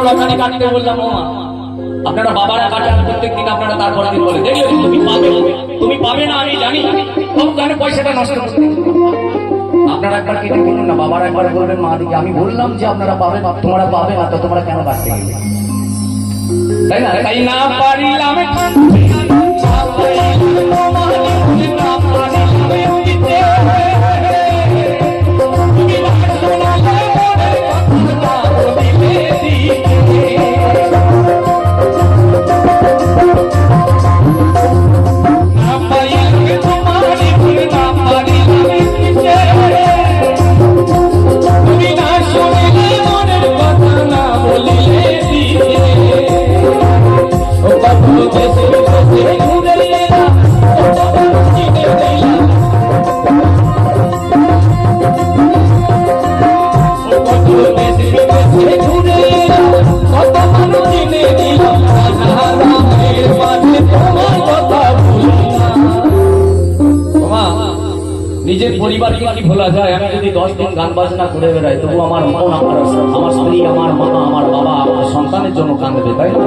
রসানি কাটতে বললাম ও আপনারা বাবারা কাটান প্রত্যেকদিন, আপনারা তারপরে দিন বলে দেখলে তুমি পাবে না আমি জানি, তখন কেন পয়সাটা নষ্ট করতে? আপনারা একবার কেটে কিনুন না, বাবারা একবার বলবেন মা দিকে আমি বললাম যে আপনারা পাবেন, তোমরা পাবে না, তো তোমরা কেন কাটতে গেলে? তাই না? তাই না পারিলাম নিজের পরিবারকে কি ভোলা যায়? আমি যদি 10 দিন গান বাজনা করে বেড়াই, তবু আমার মন, আমার স্ত্রী, আমার মা, আমার বাবা, আমার সন্তানের জন্য কাঁদবে, তাই না?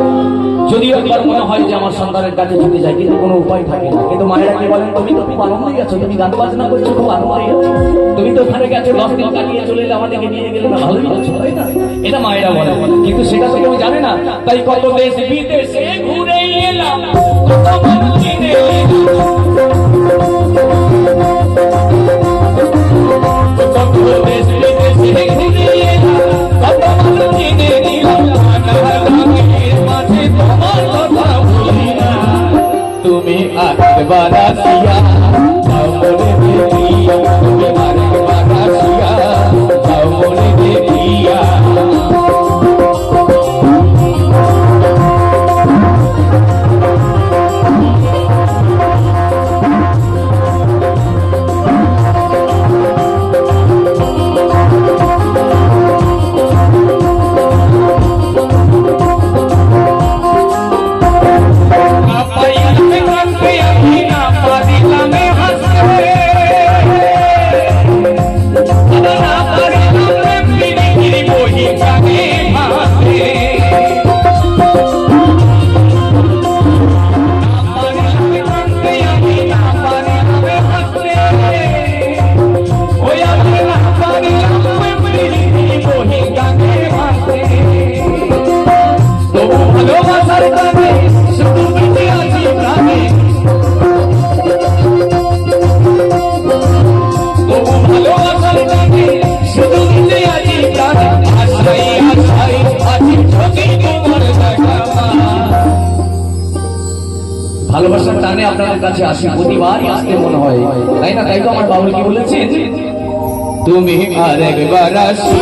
যদিও একবার মনে হয় যে আমার সন্তানের কাছে ছুটে যায়, কিন্তু কোনো উপায় থাকে না। কিন্তু মায়েরা কি বলেন, তুমি তো খুব আনন্দে গেছো, তুমি গান বাজনা করছো, খুব আনন্দে গেছো, তুমি তো ওখানে গেছো 10 দিন কাটিয়ে চলে এলে, আমাদেরকে নিয়ে গেলে না, ভালোই হচ্ছে, তাই না? এটা মায়েরা বলে, কিন্তু সেটা তো কেউ জানে না। তাই কত দেশ বিদেশে ঘুরে এলাম, কত মানুষ চিনে তুমি আরেকবার আসিয়া যাও মনে দেখিয়া, তুমি আরেকবার আসিয়া যাও মনে দেখিয়া। ভালোবাসার টানে আপনাদের কাছে আসি, প্রতিবারই আসতে মনে হয়, তাই না? তাই তো আমার বাবুল কি বলেছেন, তুমি আরেকবার আসিয়া